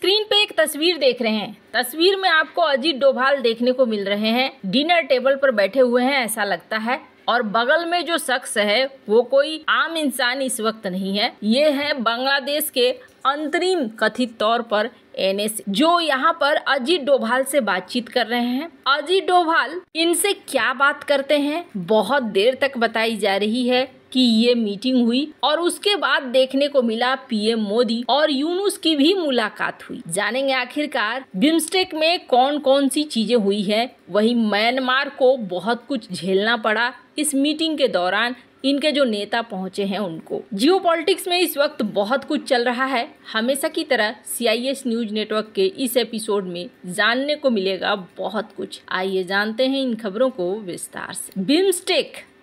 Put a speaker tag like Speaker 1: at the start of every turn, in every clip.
Speaker 1: Screen पे एक तस्वीर देख रहे हैं। तस्वीर में आपको अजीत डोभाल देखने को मिल रहे हैं। डिनर टेबल पर बैठे हुए हैं ऐसा लगता है, और बगल में जो शख्स है वो कोई आम इंसान इस वक्त नहीं है। ये है बांग्लादेश के अंतरिम कथित तौर पर एनएस, जो यहाँ पर अजीत डोभाल से बातचीत कर रहे हैं। अजीत डोभाल इनसे क्या बात करते हैं, बहुत देर तक बताई जा रही है कि ये मीटिंग हुई और उसके बाद देखने को मिला पीएम मोदी और यूनुस की भी मुलाकात हुई। जानेंगे आखिरकार बिम्स्टेक में कौन कौन सी चीजें हुई है। वहीं म्यांमार को बहुत कुछ झेलना पड़ा इस मीटिंग के दौरान, इनके जो नेता पहुंचे हैं उनको। जियोपॉलिटिक्स में इस वक्त बहुत कुछ चल रहा है। हमेशा की तरह CIS न्यूज नेटवर्क के इस एपिसोड में जानने को मिलेगा बहुत कुछ। आइए जानते हैं इन खबरों को विस्तार से।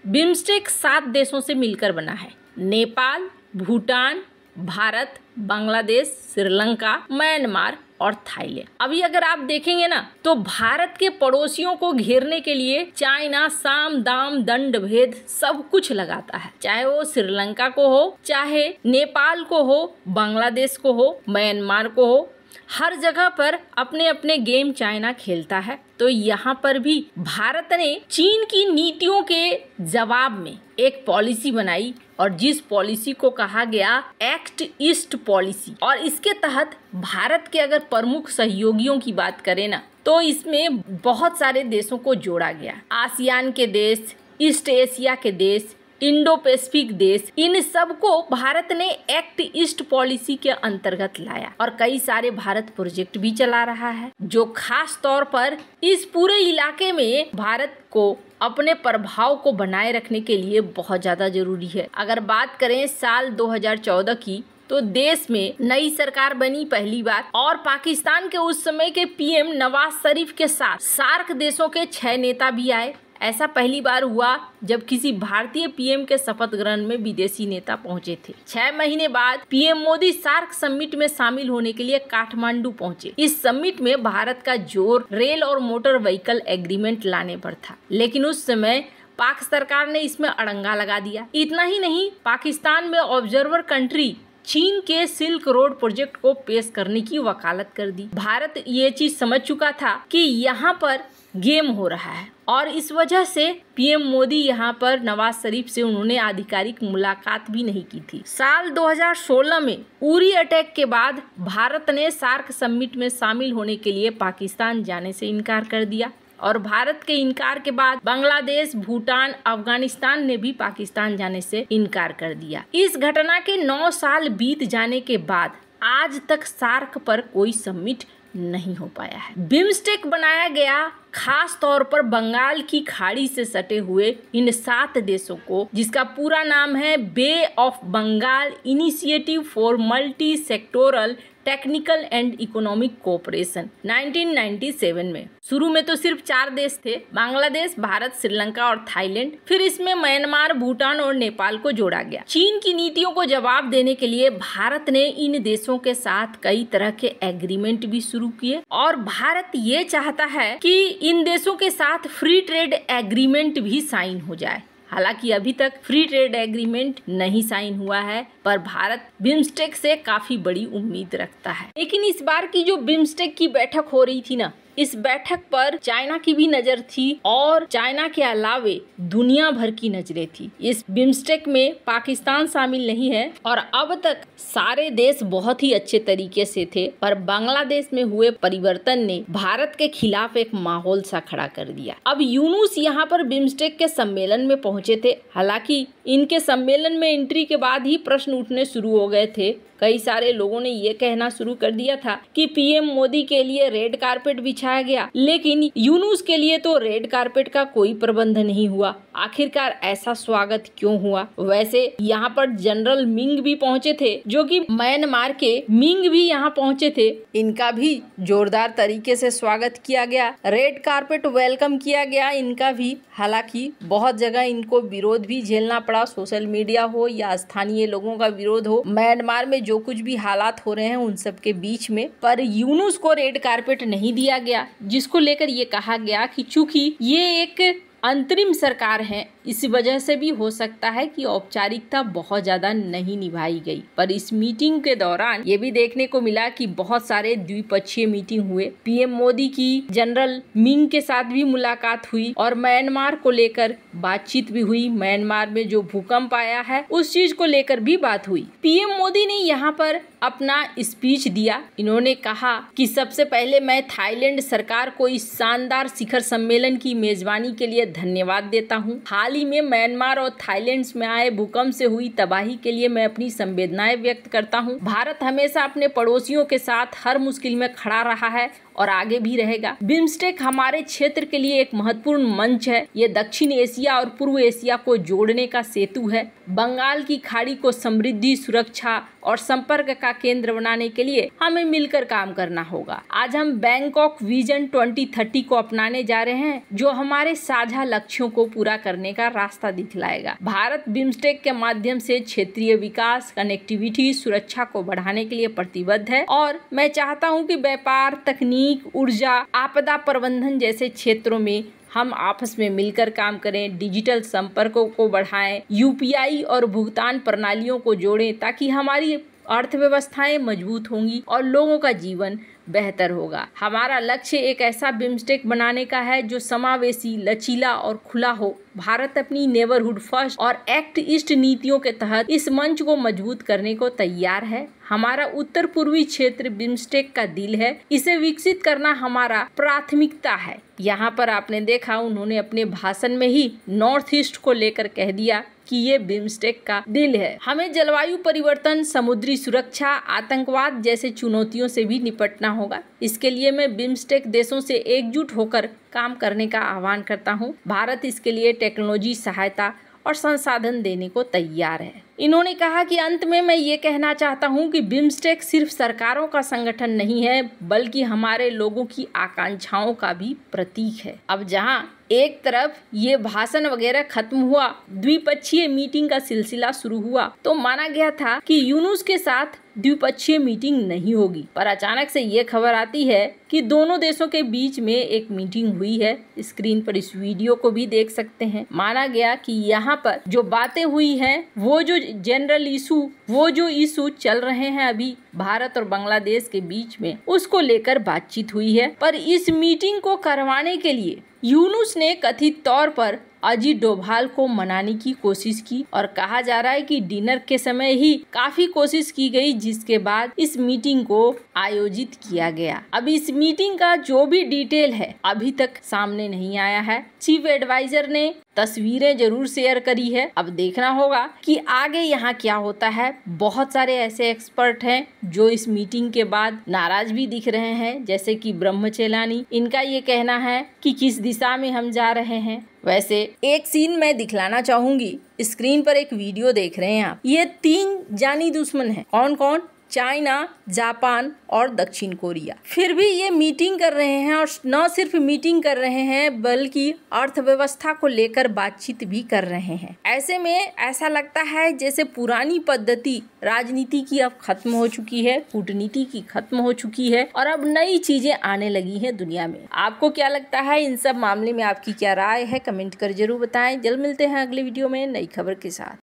Speaker 1: बिम्स्टेक 7 देशों से मिलकर बना है। नेपाल, भूटान, भारत, बांग्लादेश, श्रीलंका, म्यांमार और थाईलैंड। अभी अगर आप देखेंगे ना तो भारत के पड़ोसियों को घेरने के लिए चाइना साम दाम दंड भेद सब कुछ लगाता है। चाहे वो श्रीलंका को हो, चाहे नेपाल को हो, बांग्लादेश को हो, म्यांमार को हो, हर जगह पर अपने अपने गेम चाइना खेलता है। तो यहाँ पर भी भारत ने चीन की नीतियों के जवाब में एक पॉलिसी बनाई, और जिस पॉलिसी को कहा गया एक्ट ईस्ट पॉलिसी, और इसके तहत भारत के अगर प्रमुख सहयोगियों की बात करें ना तो इसमें बहुत सारे देशों को जोड़ा गया। आसियान के देश, ईस्ट एशिया के देश, इंडो पैसिफिक देश, इन सबको भारत ने एक्ट ईस्ट पॉलिसी के अंतर्गत लाया, और कई सारे भारत प्रोजेक्ट भी चला रहा है, जो खास तौर पर इस पूरे इलाके में भारत को अपने प्रभाव को बनाए रखने के लिए बहुत ज्यादा जरूरी है। अगर बात करें साल 2014 की तो देश में नई सरकार बनी पहली बार, और पाकिस्तान के उस समय के PM नवाज शरीफ के साथ सार्क देशों के 6 नेता भी आए। ऐसा पहली बार हुआ जब किसी भारतीय PM के शपथ ग्रहण में विदेशी नेता पहुंचे थे। 6 महीने बाद PM मोदी सार्क समिट में शामिल होने के लिए काठमांडू पहुंचे। इस समिट में भारत का जोर रेल और मोटर व्हीकल एग्रीमेंट लाने पर था, लेकिन उस समय पाक सरकार ने इसमें अड़ंगा लगा दिया। इतना ही नहीं, पाकिस्तान में ऑब्जर्वर कंट्री चीन के सिल्क रोड प्रोजेक्ट को पेश करने की वकालत कर दी। भारत ये चीज समझ चुका था कि यहाँ पर गेम हो रहा है, और इस वजह से PM मोदी यहाँ पर नवाज शरीफ से उन्होंने आधिकारिक मुलाकात भी नहीं की थी। साल 2016 में उरी अटैक के बाद भारत ने सार्क समिट में शामिल होने के लिए पाकिस्तान जाने से इनकार कर दिया, और भारत के इनकार के बाद बांग्लादेश, भूटान, अफगानिस्तान ने भी पाकिस्तान जाने से इनकार कर दिया। इस घटना के 9 साल बीत जाने के बाद आज तक सार्क पर कोई समिट नहीं हो पाया है। बिम्स्टेक बनाया गया खास तौर पर बंगाल की खाड़ी से सटे हुए इन 7 देशों को, जिसका पूरा नाम है Bay of Bengal Initiative for Multi Sectoral Technical and Economic Cooperation 1997 में। शुरू में तो सिर्फ 4 देश थे, बांग्लादेश, भारत, श्रीलंका और थाईलैंड। फिर इसमें म्यांमार, भूटान और नेपाल को जोड़ा गया। चीन की नीतियों को जवाब देने के लिए भारत ने इन देशों के साथ कई तरह के एग्रीमेंट भी शुरू किए, और भारत ये चाहता है कि इन देशों के साथ फ्री ट्रेड एग्रीमेंट भी साइन हो जाए। हालांकि अभी तक फ्री ट्रेड एग्रीमेंट नहीं साइन हुआ है, पर भारत बिम्स्टेक से काफी बड़ी उम्मीद रखता है। लेकिन इस बार की जो बिम्स्टेक की बैठक हो रही थी ना, इस बैठक पर चाइना की भी नजर थी, और चाइना के अलावे दुनिया भर की नजरें थी। इस बिम्स्टेक में पाकिस्तान शामिल नहीं है, और अब तक सारे देश बहुत ही अच्छे तरीके से थे, पर बांग्लादेश में हुए परिवर्तन ने भारत के खिलाफ एक माहौल सा खड़ा कर दिया। अब यूनुस यहाँ पर बिम्स्टेक के सम्मेलन में पहुंचे थे। हालांकि इनके सम्मेलन में एंट्री के बाद ही प्रश्न उठने शुरू हो गए थे। कई सारे लोगों ने ये कहना शुरू कर दिया था कि PM मोदी के लिए रेड कारपेट बिछाया गया, लेकिन यूनुस के लिए तो रेड कारपेट का कोई प्रबंध नहीं हुआ। आखिरकार ऐसा स्वागत क्यों हुआ? वैसे यहाँ पर जनरल मिंग भी पहुँचे थे, जो कि म्यांमार के मिंग भी यहाँ पहुँचे थे। इनका भी जोरदार तरीके से स्वागत किया गया, रेड कारपेट वेलकम किया गया इनका भी। हालांकि बहुत जगह इनको विरोध भी झेलना पड़ा, सोशल मीडिया हो या स्थानीय लोगों का विरोध हो। म्यांमार में जो कुछ भी हालात हो रहे हैं उन सब के बीच में, पर यूनुस को रेड कारपेट नहीं दिया गया, जिसको लेकर ये कहा गया कि चूंकि ये एक अंतरिम सरकार है, इस वजह से भी हो सकता है कि औपचारिकता बहुत ज्यादा नहीं निभाई गई। पर इस मीटिंग के दौरान ये भी देखने को मिला कि बहुत सारे द्विपक्षीय मीटिंग हुए। पीएम मोदी की जनरल मिंग के साथ भी मुलाकात हुई और म्यांमार को लेकर बातचीत भी हुई। म्यांमार में जो भूकंप आया है उस चीज को लेकर भी बात हुई। पीएम मोदी ने यहाँ पर अपना स्पीच दिया। इन्होंने कहा कि सबसे पहले मैं थाईलैंड सरकार को इस शानदार शिखर सम्मेलन की मेजबानी के लिए धन्यवाद देता हूँ। हाल ही में म्यांमार और थाईलैंड में आए भूकंप से हुई तबाही के लिए मैं अपनी संवेदनाएं व्यक्त करता हूँ। भारत हमेशा अपने पड़ोसियों के साथ हर मुश्किल में खड़ा रहा है और आगे भी रहेगा। बिम्स्टेक हमारे क्षेत्र के लिए एक महत्वपूर्ण मंच है। ये दक्षिण एशिया और पूर्व एशिया को जोड़ने का सेतु है। बंगाल की खाड़ी को समृद्धि, सुरक्षा और संपर्क का केंद्र बनाने के लिए हमें मिलकर काम करना होगा। आज हम बैंकॉक विजन 2030 को अपनाने जा रहे हैं, जो हमारे साझा लक्ष्यों को पूरा करने का रास्ता दिखलाएगा। भारत बिम्स्टेक के माध्यम से क्षेत्रीय विकास, कनेक्टिविटी, सुरक्षा को बढ़ाने के लिए प्रतिबद्ध है और मैं चाहता हूँ कि व्यापार, तकनीक, ऊर्जा, आपदा प्रबंधन जैसे क्षेत्रों में हम आपस में मिलकर काम करें, डिजिटल संपर्कों को बढ़ाएं, यूपीआई और भुगतान प्रणालियों को जोड़ें ताकि हमारी अर्थव्यवस्थाएं मजबूत होंगी और लोगों का जीवन बेहतर होगा। हमारा लक्ष्य एक ऐसा बिम्स्टेक बनाने का है जो समावेशी, लचीला और खुला हो। भारत अपनी नेबरहुड फर्स्ट और एक्ट ईस्ट नीतियों के तहत इस मंच को मजबूत करने को तैयार है। हमारा उत्तर पूर्वी क्षेत्र बिम्स्टेक का दिल है। इसे विकसित करना हमारा प्राथमिकता है। यहाँ पर आपने देखा, उन्होंने अपने भाषण में ही नॉर्थ ईस्ट को लेकर कह दिया कि ये बिम्स्टेक का दिल है। हमें जलवायु परिवर्तन, समुद्री सुरक्षा, आतंकवाद जैसे चुनौतियों से भी निपटना होगा। इसके लिए मैं बिम्स्टेक देशों से एकजुट होकर काम करने का आह्वान करता हूँ। भारत इसके लिए टेक्नोलॉजी सहायता और संसाधन देने को तैयार है। इन्होंने कहा कि अंत में मैं ये कहना चाहता हूँ कि बिम्स्टेक सिर्फ सरकारों का संगठन नहीं है, बल्कि हमारे लोगों की आकांक्षाओं का भी प्रतीक है। अब जहाँ एक तरफ ये भाषण वगैरह खत्म हुआ, द्विपक्षीय मीटिंग का सिलसिला शुरू हुआ, तो माना गया था कि यूनुस के साथ द्विपक्षीय मीटिंग नहीं होगी। पर अचानक से ये खबर आती है कि दोनों देशों के बीच में एक मीटिंग हुई है। स्क्रीन पर इस वीडियो को भी देख सकते हैं। माना गया कि यहाँ पर जो बातें हुई हैं, वो जो जनरल इशू चल रहे हैं अभी भारत और बांग्लादेश के बीच में, उसको लेकर बातचीत हुई है। पर इस मीटिंग को करवाने के लिए यूनुस ने कथित तौर पर अजीत डोभाल को मनाने की कोशिश की और कहा जा रहा है कि डिनर के समय ही काफी कोशिश की गई, जिसके बाद इस मीटिंग को आयोजित किया गया। अब इस मीटिंग का जो भी डिटेल है अभी तक सामने नहीं आया है। चीफ एडवाइजर ने तस्वीरें जरूर शेयर करी है। अब देखना होगा कि आगे यहाँ क्या होता है। बहुत सारे ऐसे एक्सपर्ट हैं जो इस मीटिंग के बाद नाराज भी दिख रहे हैं, जैसे कि ब्रह्मचेलानी। इनका ये कहना है कि किस दिशा में हम जा रहे हैं। वैसे एक सीन मैं दिखलाना चाहूंगी। स्क्रीन पर एक वीडियो देख रहे हैं आप। ये 3 जानी दुश्मन हैं। कौन कौन? चाइना, जापान और दक्षिण कोरिया। फिर भी ये मीटिंग कर रहे हैं और न सिर्फ मीटिंग कर रहे हैं बल्कि अर्थव्यवस्था को लेकर बातचीत भी कर रहे हैं। ऐसे में ऐसा लगता है जैसे पुरानी पद्धति राजनीति की अब खत्म हो चुकी है, कूटनीति की खत्म हो चुकी है और अब नई चीजें आने लगी हैं दुनिया में। आपको क्या लगता है? इन सब मामले में आपकी क्या राय है? कमेंट कर जरूर बताएं। जल्द मिलते हैं अगले वीडियो में नई खबर के साथ।